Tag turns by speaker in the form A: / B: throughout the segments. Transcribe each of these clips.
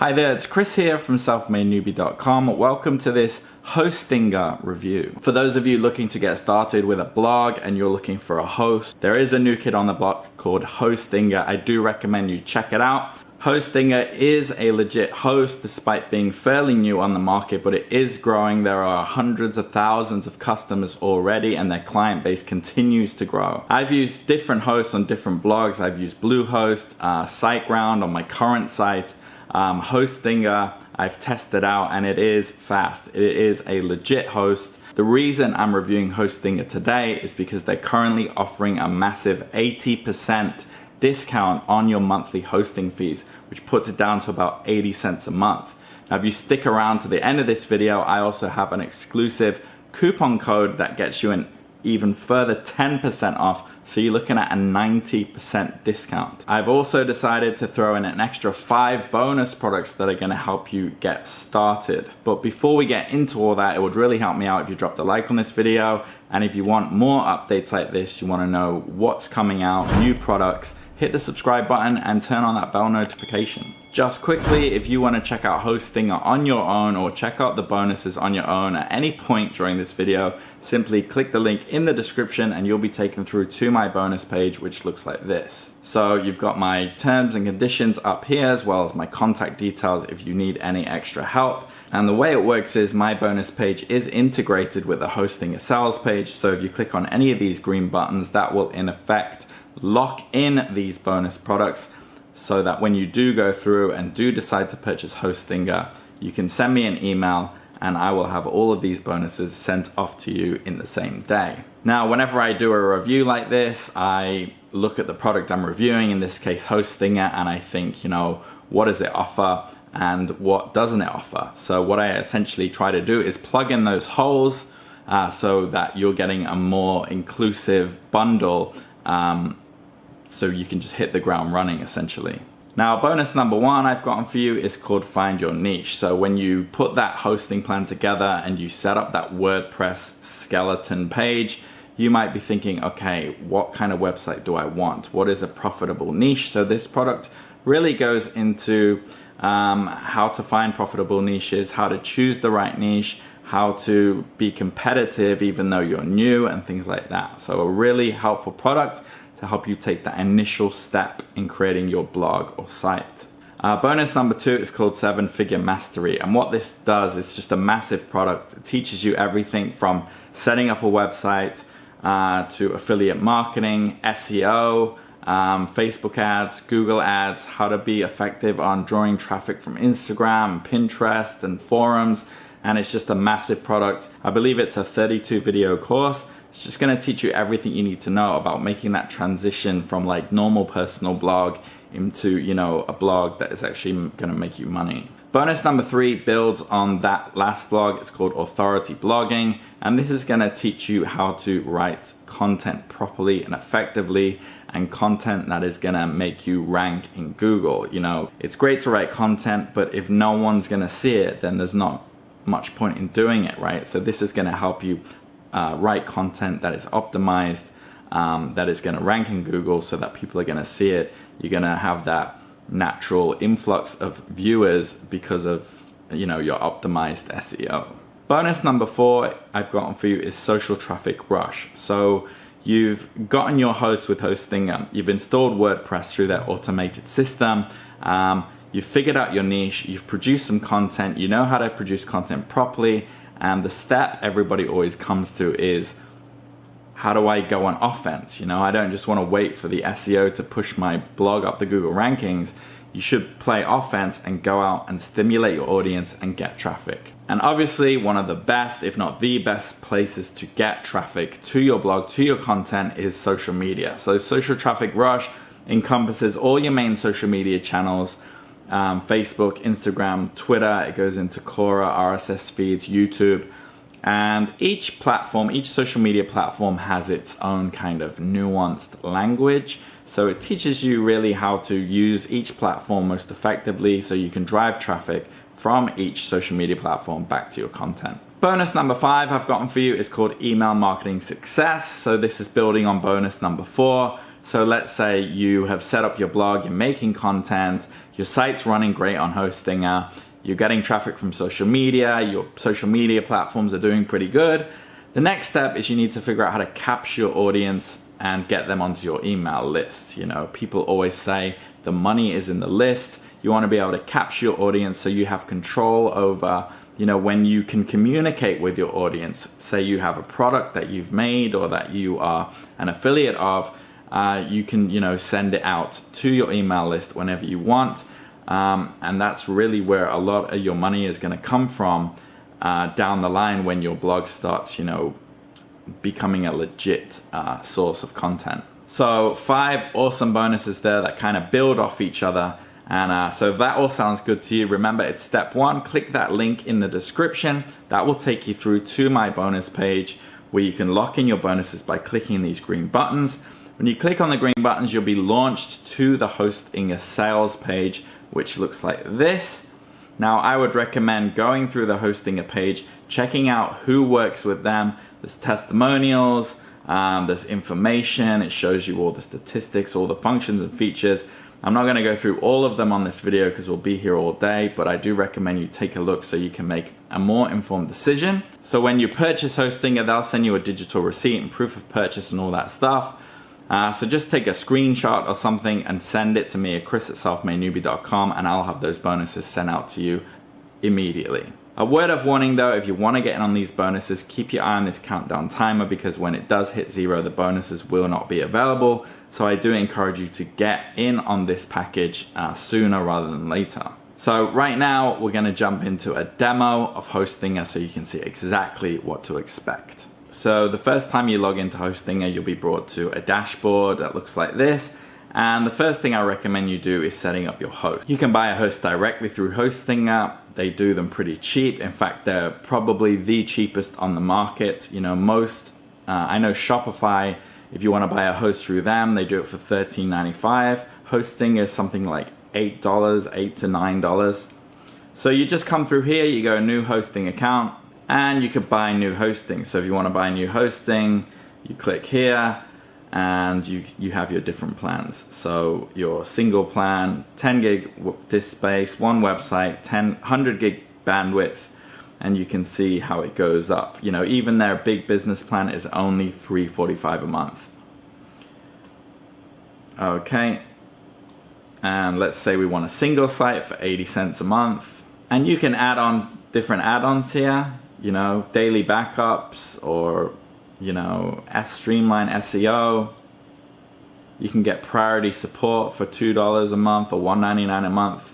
A: Hi there, it's Chris here from selfmadenewbie.com. Welcome to this Hostinger review. For those of you looking to get started with a blog and you're looking for a host, there is a new kid on the block called Hostinger. I do recommend you check it out. Hostinger is a legit host despite being fairly new on the market, but it is growing. There are hundreds of thousands of customers already and their client base continues to grow. I've used different hosts on different blogs. I've used Bluehost, SiteGround on my current site. Hostinger I've tested out and it is fast. It is a legit host. The reason I'm reviewing Hostinger today is because they're currently offering a massive 80% discount on your monthly hosting fees, which puts it down to about 80 cents a month. Now if you stick around to the end of this video, I also have an exclusive coupon code that gets you an even further 10% off, so you're looking at a 90% discount. I've also decided to throw in an extra 5 bonus products that are going to help you get started. But before we get into all that, it would really help me out if you dropped a like on this video, and if you want more updates like this, you want to know what's coming out, new products, hit the subscribe button and turn on that bell notification. Just quickly, if you want to check out Hostinger on your own or check out the bonuses on your own at any point during this video, simply click the link in the description and you'll be taken through to my bonus page, which looks like this. So you've got my terms and conditions up here, as well as my contact details if you need any extra help. And the way it works is my bonus page is integrated with the Hostinger sales page. So if you click on any of these green buttons, that will in effect lock in these bonus products so that when you do go through and do decide to purchase Hostinger, you can send me an email and I will have all of these bonuses sent off to you in the same day. Now, whenever I do a review like this, I look at the product I'm reviewing, in this case Hostinger, and I think, you know, what does it offer and what doesn't it offer? So what I essentially try to do is plug in those holes so that you're getting a more inclusive bundle, so you can just hit the ground running essentially. Now, bonus number 1 I've gotten for you is called Find Your Niche. So when you put that hosting plan together and you set up that WordPress skeleton page, you might be thinking, okay, what kind of website do I want? What is a profitable niche? So this product really goes into how to find profitable niches, how to choose the right niche, how to be competitive even though you're new, and things like that. So a really helpful product to help you take that initial step in creating your blog or site. Bonus number 2 is called 7-Figure Mastery, and what this does is just a massive product. It teaches you everything from setting up a website to affiliate marketing, SEO, Facebook ads, Google ads, how to be effective on drawing traffic from Instagram, Pinterest, and forums. And it's just a massive product. I believe it's a 32 video course. It's just going to teach you everything you need to know about making that transition from like normal personal blog into, you know, a blog that is actually going to make you money. Bonus number 3 builds on that last blog. It's called Authority Blogging, and this is going to teach you how to write content properly and effectively, and content that is going to make you rank in Google. You know, it's great to write content, but if no one's going to see it, then there's not much point in doing it, right? So this is going to help you write content that is optimized, that is going to rank in Google so that people are going to see it. You're going to have that natural influx of viewers because of, you know, your optimized SEO. Bonus number 4 I've gotten for you is Social Traffic Rush. So you've gotten your host with Hostinger, you've installed WordPress through their automated system, you've figured out your niche, you've produced some content, you know how to produce content properly, and the step everybody always comes to is, how do I go on offense? You know, I don't just want to wait for the SEO to push my blog up the Google rankings. You should play offense and go out and stimulate your audience and get traffic. And obviously one of the best, if not the best places to get traffic to your blog, to your content, is social media. So Social Traffic Rush encompasses all your main social media channels, Facebook, Instagram, Twitter. It goes into Quora, RSS feeds, YouTube, and each platform, each social media platform has its own kind of nuanced language. So it teaches you really how to use each platform most effectively so you can drive traffic from each social media platform back to your content. Bonus number 5 I've gotten for you is called Email Marketing Success. So this is building on bonus number 4. So let's say you have set up your blog, you're making content, your site's running great on Hostinger, you're getting traffic from social media, your social media platforms are doing pretty good. The next step is you need to figure out how to capture your audience and get them onto your email list. You know, people always say the money is in the list. You want to be able to capture your audience so you have control over, you know, when you can communicate with your audience. Say you have a product that you've made or that you are an affiliate of, you can, you know, send it out to your email list whenever you want. And that's really where a lot of your money is going to come from down the line when your blog starts, you know, becoming a legit source of content. So 5 awesome bonuses there that kind of build off each other. And so if that all sounds good to you, remember it's step 1. Click that link in the description. That will take you through to my bonus page where you can lock in your bonuses by clicking these green buttons. When you click on the green buttons, you'll be launched to the Hostinger sales page, which looks like this. Now, I would recommend going through the Hostinger page, checking out who works with them. There's testimonials, there's information, it shows you all the statistics, all the functions and features. I'm not going to go through all of them on this video because we'll be here all day, but I do recommend you take a look so you can make a more informed decision. So when you purchase Hostinger, they'll send you a digital receipt and proof of purchase and all that stuff. So just take a screenshot or something and send it to me at chris@selfmadenewbie.com, and I'll have those bonuses sent out to you immediately. A word of warning though, if you want to get in on these bonuses, keep your eye on this countdown timer, because when it does hit 0, the bonuses will not be available. So I do encourage you to get in on this package sooner rather than later. So right now we're going to jump into a demo of Hostinger so you can see exactly what to expect. So the first time you log into Hostinger, you'll be brought to a dashboard that looks like this. And the first thing I recommend you do is setting up your host. You can buy a host directly through Hostinger. They do them pretty cheap. In fact, they're probably the cheapest on the market. You know, I know Shopify, if you want to buy a host through them, they do it for $13.95. Hostinger is something like $8, $8 to $9. So you just come through here, you go new hosting account, and you could buy new hosting. So if you want to buy new hosting, you click here, and you have your different plans. So your single plan, 10 gig disk space, 1 website, 100 gig bandwidth, and you can see how it goes up. You know, even their big business plan is only $345 a month. Okay, and let's say we want a single site for 80 cents a month, and you can add on different add-ons here, you know, daily backups, or you know, streamline SEO. You can get priority support for $2 a month or $1.99 a month.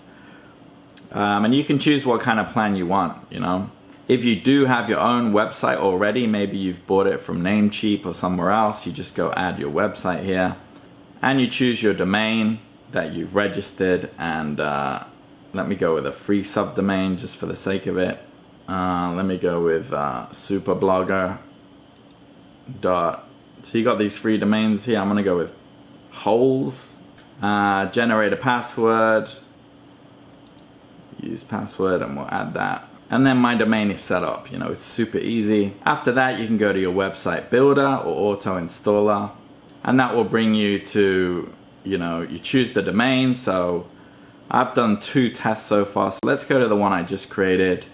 A: And you can choose what kind of plan you want, you know. If you do have your own website already, maybe you've bought it from Namecheap or somewhere else, you just go add your website here. And you choose your domain that you've registered, and let me go with a free subdomain just for the sake of it. Let me go with superblogger. So you got these free domains here. I'm gonna go with holes, generate a password, use password, and we'll add that. And then my domain is set up, you know, it's super easy. After that, you can go to your website builder or auto installer, and that will bring you to, you know, you choose the domain. So I've done 2 tests so far, so let's go to the one I just created,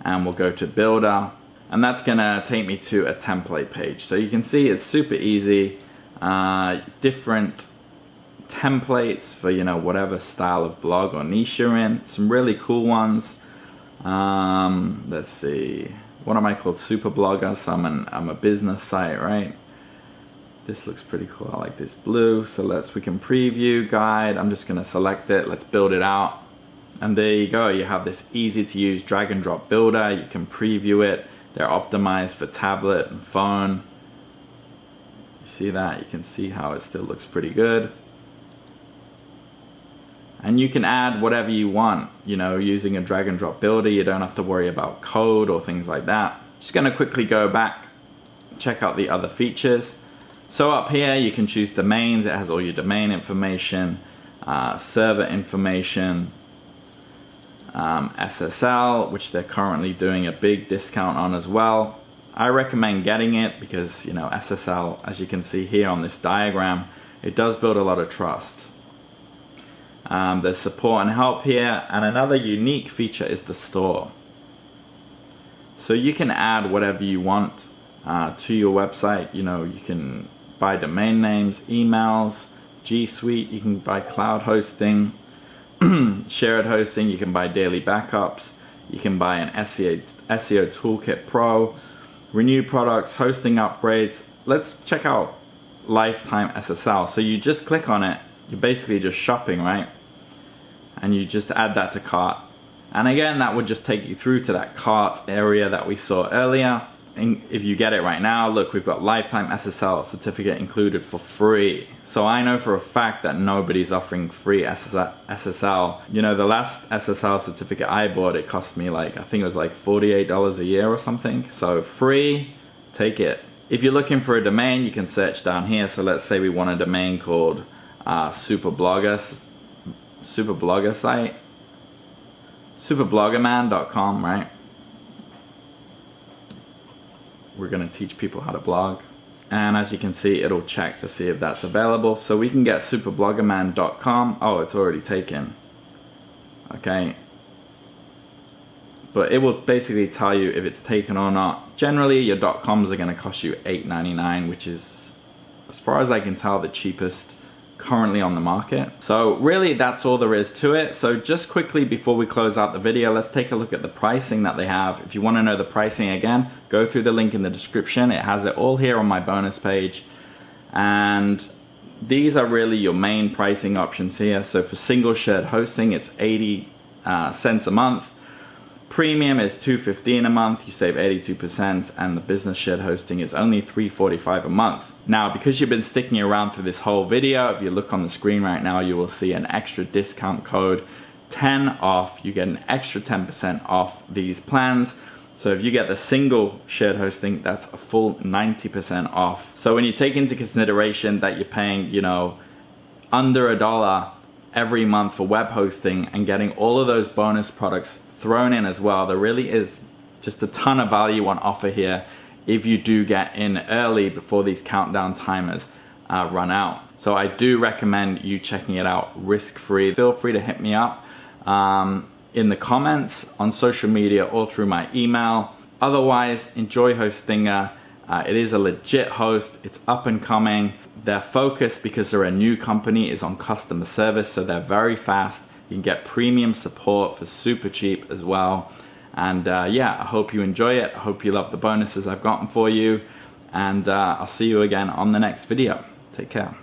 A: and we'll go to builder. And that's gonna take me to a template page. So you can see it's super easy. Different templates for, you know, whatever style of blog or niche you're in. Some really cool ones. Let's see. What am I called? Super blogger. So I'm a business site, right? This looks pretty cool. I like this blue. So we can preview guide. I'm just gonna select it. Let's build it out. And there you go. You have this easy to use drag and drop builder. You can preview it. They're optimized for tablet and phone. You see that? You can see how it still looks pretty good. And you can add whatever you want, you know, using a drag and drop builder. You don't have to worry about code or things like that. Just gonna quickly go back, check out the other features. So up here, you can choose domains. It has all your domain information, server information, SSL, which they're currently doing a big discount on as well. I recommend getting it because, you know, SSL, as you can see here on this diagram, it does build a lot of trust. There's support and help here, and another unique feature is the store. So you can add whatever you want to your website. You know, you can buy domain names, emails, G Suite, you can buy cloud hosting, shared hosting, you can buy daily backups, you can buy an SEO Toolkit Pro, renew products, hosting upgrades. Let's check out lifetime SSL. So you just click on it, you're basically just shopping, right? And you just add that to cart. And again, that would just take you through to that cart area that we saw earlier. And if you get it right now, look, we've got lifetime SSL certificate included for free. So I know for a fact that nobody's offering free SSL. You know, the last SSL certificate I bought, it cost me like, I think it was like $48 a year or something. So free, take it. If you're looking for a domain, you can search down here. So let's say we want a domain called Superblogger site, superbloggerman.com, right? We're going to teach people how to blog, and as you can see, it'll check to see if that's available. So we can get superbloggerman.com. Oh, it's already taken. Okay, but it will basically tell you if it's taken or not. Generally, your .coms are going to cost you $8.99, which is, as far as I can tell, the cheapest currently on the market. So really, that's all there is to it. So just quickly before we close out the video, let's take a look at the pricing that they have. If you want to know the pricing, again, go through the link in the description. It has it all here on my bonus page, and these are really your main pricing options here. So for single shared hosting, it's 80 cents a month. Premium is $2.15 a month, you save 82%, and the business shared hosting is only $3.45 a month. Now, because you've been sticking around through this whole video, if you look on the screen right now, you will see an extra discount code, 10 off. You get an extra 10% off these plans. So if you get the single shared hosting, that's a full 90% off. So when you take into consideration that you're paying, you know, under $1 every month for web hosting and getting all of those bonus products thrown in as well, there really is just a ton of value on offer here if you do get in early before these countdown timers run out. So I do recommend you checking it out risk-free. Feel free to hit me up in the comments on social media or through my email. Otherwise, enjoy Hostinger. It is a legit host. It's up and coming. Their focus, because they're a new company, is on customer service, so they're very fast. You can get premium support for super cheap as well. And yeah, I hope you enjoy it. I hope you love the bonuses I've gotten for you. And I'll see you again on the next video. Take care.